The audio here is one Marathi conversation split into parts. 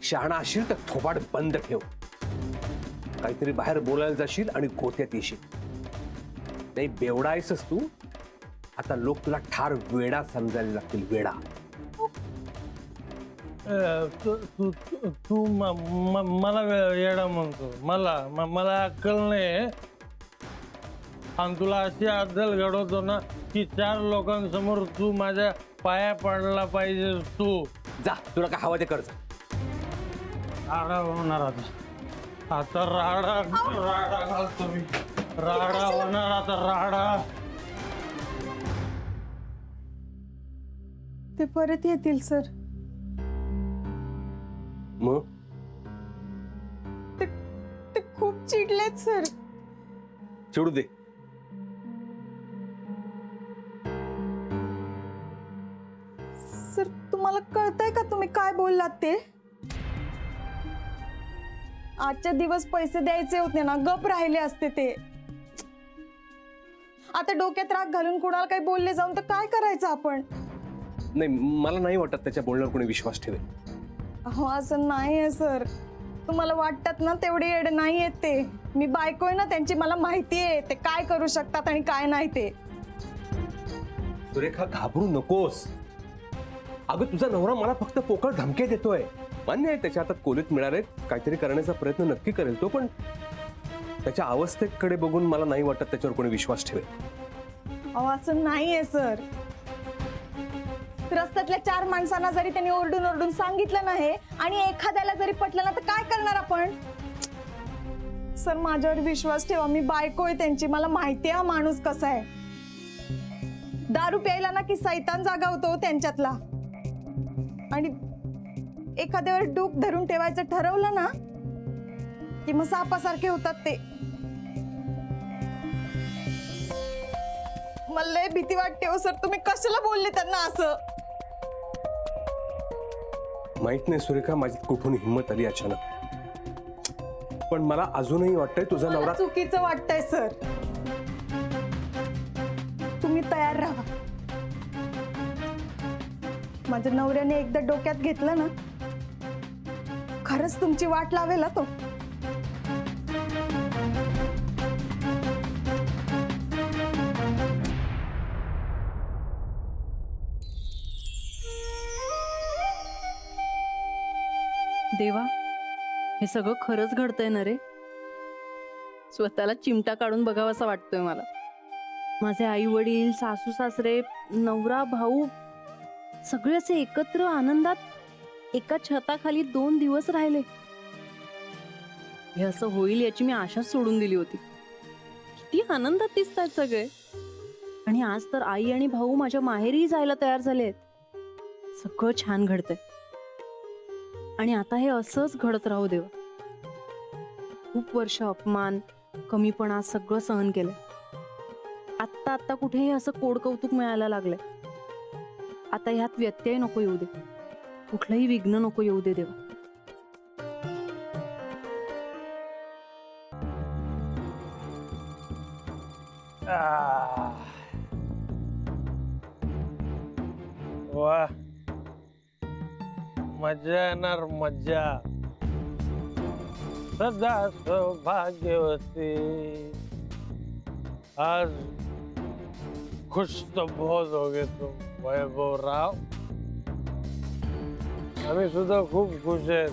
शहाणा असशील तर थोबाड बंद ठेव. काहीतरी बाहेर बोलायला जाशील आणि गोत्यात येशील. नाही बेवडा आहेसच तू. आता लोक तुला ठार वेडा समजायला लागतील. वेडा. तू मला येडा म्हणतो. मला अक्कल नाही. आणि तुला अशी अद्दल घडवतो ना की 4 लोकांसमोर तू माझ्या पाया पडला पाहिजे. तू जा, तुला काय हवं ते कर. राडा होणार आता राडा घालतो मी. राडा होणार आता. राडा. ते परत येतील सर. मग ते खूप चिडलेत सर. चिडू दे. सर तुम्हाला कळतंय का तुम्ही काय बोललात ते? आजच्या दिवस पैसे द्यायचे होते ना, गप राहिले असते ते. आता डोक्यात राग घालून कुणाला काही बोलले जाऊन तर काय करायचं आपण? नाही, मला नाही वाटत त्याच्या बोलण्यावर कोणी विश्वास ठेवेल. अहो असं नाही आहे सर. तुम्हाला वाटतात ना तेवढे येड नाही आहेत ते. मी बायको आहे ना त्यांची. मला माहिती आहे ते काय करू शकतात आणि काय नाही ते. सुरेखा घाबरू नकोस. अगं तुझा नवरा मला फक्त पोकळ धमके देतोय. मान्य आहे त्याच्या हातात कोलीत मिळाले, काहीतरी करण्याचा प्रयत्न नक्की करेल तो. पण त्याच्या अवस्थेकडे बघून मला नाही वाटत त्याच्यावर कोणी विश्वास ठेवेल. अहो असं नाहीये सर. रस्त्यातल्या 4 माणसांना जरी त्यांनी ओरडून ओरडून सांगितलं नाही आणि एखाद्याला जरी पटलं ना तर काय करणार आपण? सर माझ्यावर विश्वास ठेवा. मी बायको आहे त्यांची. मला माहिती आहे हा माणूस कसा आहे. दारू प्यायला ना की सैतान जागा होतो त्यांच्यातला. आणि एखाद्यावर डूक धरून ठेवायचं ठरवलं ना की मग सापासारखे होतात ते. मला लय भीती वाटते हो सर. तुम्ही कशाला बोलले त्यांना असं? माहित नाही सुरेखा माझी कुठून हिंमत आली अचानक. पण मला अजूनही वाटतंय तुझा मला नवरा. चुकीचं वाटतंय सर. तुम्ही तयार राहा. माझ्या नवऱ्याने एकदा डोक्यात घेतलं ना खरंच तुमची वाट लावेल तो. देवा, हे सगळं खरंच घडतंय ना रे? स्वतःला चिमटा काढून बघावासा वाटतोय मला. माझे आई वडील, सासू सासरे, नवरा, भाऊ सगळे असे एकत्र आनंदात एका छताखाली 2 दिवस राहिले. हे असं होईल याची मी आशाच सोडून दिली होती. किती आनंदात दिसतात सगळे. आणि आज तर आई आणि भाऊ माझ्या माहेरी जायला तयार झालेत. सगळं छान घडतंय. आणि आता हे असंच घडत राहू देवा. खूप वर्ष अपमान, कमीपणा सगळं सहन केलंय. आत्ता आत्ता कुठेही असं कोड कौतुक मिळायला लागलंय. आता ह्यात व्यत्यय नको येऊ दे. कुठलंही विघ्न नको येऊ दे देवा. वा, मजा येणार मजा. सदा सौभाग्यवती. आज खुश तो बहुत हो गए तुम वैभव राव. आम्ही सुद्धा खूप खुश आहेत.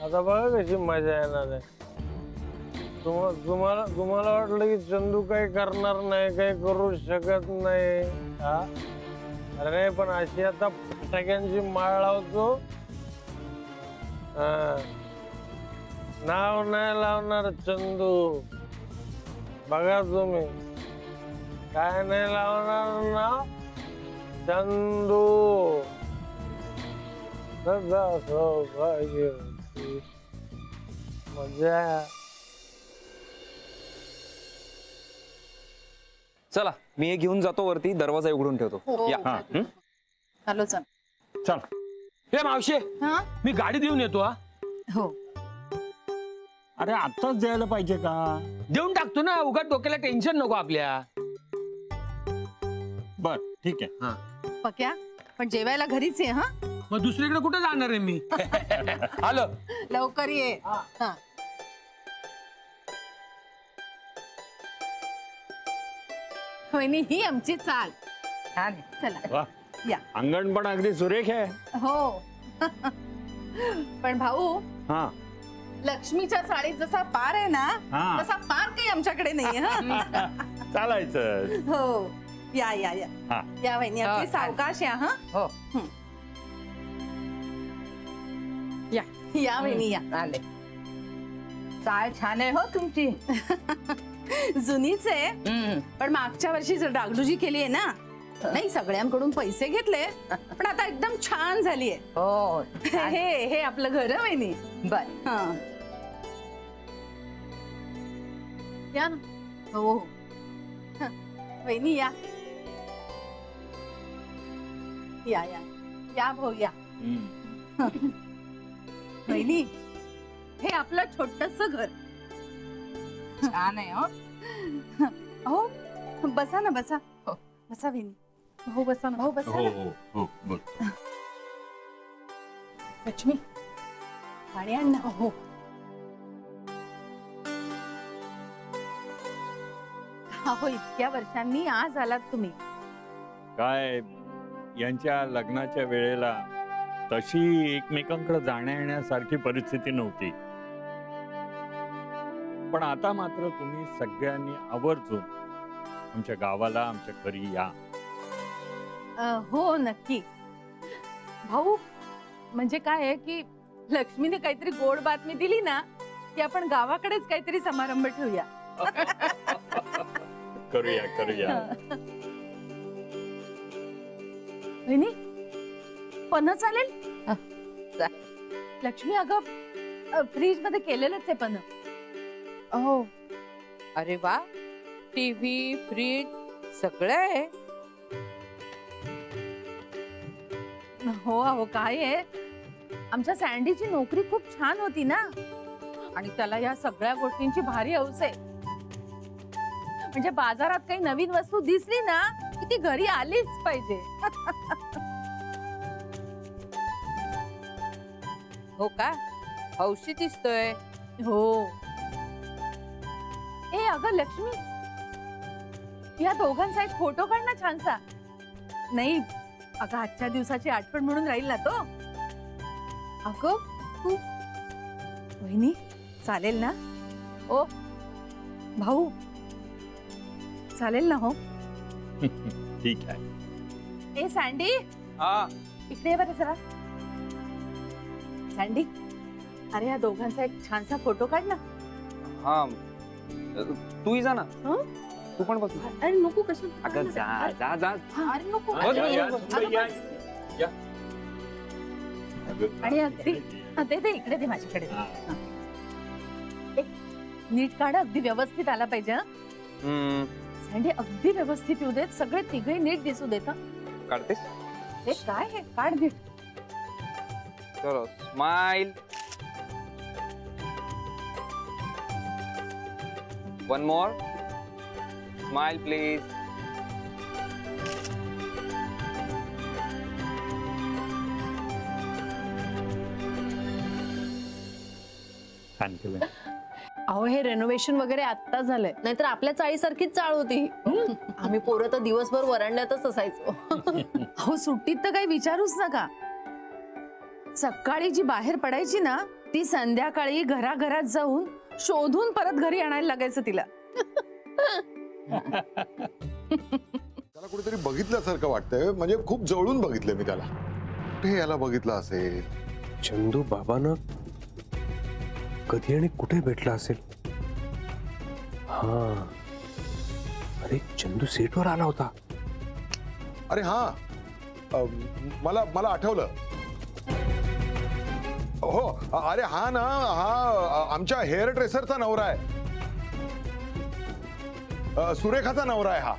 आता बघा कशी मजा येणार आहे. तुम्हाला वाटलं की चंदू काही करणार नाही, काही करू शकत नाही. हा, अरे पण अशी आता फटाक्यांची माळ लावतो. नाव नाही लावणार चंदू. बघा तुम्ही, काय नाही लावणार नाव चंदू. सदा सौभाग्यवती. मजा. चला मी हे घेऊन जातो वरती. दरवाजा उघडून ठेवतो. या. हॅलो चल. चल. हे मावशी, हा मी गाडी देऊन येतो. हा, हो. अरे आताच द्यायला पाहिजे का? देऊन टाकतो ना. उगाच डोक्याला टेन्शन नको आपल्या. बर ठीक आहे. पक्या पण जेवायला घरीच आहे. हा मग दुसरीकडे कुठे जाणार आहे मी? आलं. लवकर ये हा. वहिनी ही आमची चाल छान आहे. चला वा, या. अंगण पण अगदी सुरेख आहे. हो पण भाऊ हा लक्ष्मीच्या साडीत जसा पार आहे ना हा. तसा पार काही आमच्याकडे नाही हा. चालायचं. हो या या या हा. या वहिनी आपली हो, सावकाश या हा हो. या या वहिनी या आले. चाळ छान आहे हो तुमची. जुनीच आहे हम्म. पण मागच्या वर्षी जर डागडुजी केली आहे ना नाही सगळ्यांकडून पैसे घेतले पण आता एकदम छान झालीये. हो छान. हे हे आपलं घर आहे वहिनी. बर. हा या ना. हो हं. वहिनी या या या या भाऊ या. वहिनी हे आपलं छोटस घर. छान आहे हो. हो बसा ना बसा. हो. बसा वहिनी. हो बसा ना भाऊ बसा ना. हो बोल. लक्ष्मी पाणी आण ना. हो हो इतक्या वर्षांनी आज आलात तुम्ही. काय यांच्या लग्नाच्या वेळेला तशी एकमेकांकडे जाण्या येण्यासारखी परिस्थिती नव्हती. पण आता मात्र तुम्ही सगळ्यांनी आवर्जून आमच्या गावाला आमच्या घरी या. हो नक्की. भाऊ म्हणजे काय आहे की लक्ष्मीने काहीतरी गोड बातमी दिली ना की आपण गावाकडेच काहीतरी समारंभ ठेवूया. करूया करूया. वहिनी पन्ह चालेल? हा, लक्ष्मी अगं फ्रीज मध्ये केलेलंच आहे पन्ह. हो. अरे वा. टीव्ही फ्रीज सगळं आहे. हो अहो काय आहे आमच्या सँडीची नोकरी खूप छान होती ना आणि त्याला या सगळ्या गोष्टींची भारी हौस आहे. म्हणजे बाजारात काही नवीन वस्तू दिसली ना की ती घरी आलीच पाहिजे. हो का. हौशी दिसतोय. हो. ए अगं लक्ष्मी या दोघांचा एक फोटो काढ ना छानसा. नाही अगं आजच्या दिवसाची आठवण म्हणून राहील ना तो. अगं तू वहिनी चालेल ना? ओ भाऊ चालेल ना? हो ठीक आहे. ए सँडी हा इकडे ये बरं जरा. सँडी अरे या दोघांचा एक छानसा फोटो काढ ना. हा तूही जा ना. हं? तू पण बस. अरे नको कसं. अगं जा जा जा. अरे नको. बस, या, या, बस, बस. तुम्ही या. या. आणि अगदी दे दे इकडे दे माझ्याकडे. हा. नीट काढ अगदी व्यवस्थित आला पाहिजे. हं? हम्म, सँडी अगदी व्यवस्थित येऊ देत सगळे तिघही नीट दिसू देत. हं? काढतेस? हे काय हे काढ नीट. चलो smile. One more. Smile please. छान केलं. अहो हे रेनोव्हेशन वगैरे आत्ता झालंय, नाहीतर आपल्या चाळीसारखीच चाळ होती. आम्ही पोरं तर दिवसभर वरांड्यातच असायचो. अहो सुट्टीत तर काही विचारूच नका. सकाळी जी बाहेर पडायची ना ती संध्याकाळी घराघरात जाऊन शोधून परत घरी आणायला लागायचं तिला. त्याला कुठेतरी बघितल्यासारखं वाटतंय. म्हणजे खूप जवळून बघितलंय मी त्याला. कुठे याला बघितलं असेल? चंदू बाबांना कधी आणि कुठे भेटला असेल? हा अरे चंदू सेटवर आला होता. अरे हा मला मला आठवलं. हो अरे हा ना हा आमच्या हेअर ड्रेसरचा नवरा आहे. सुरेखाचा नवरा आहे हा.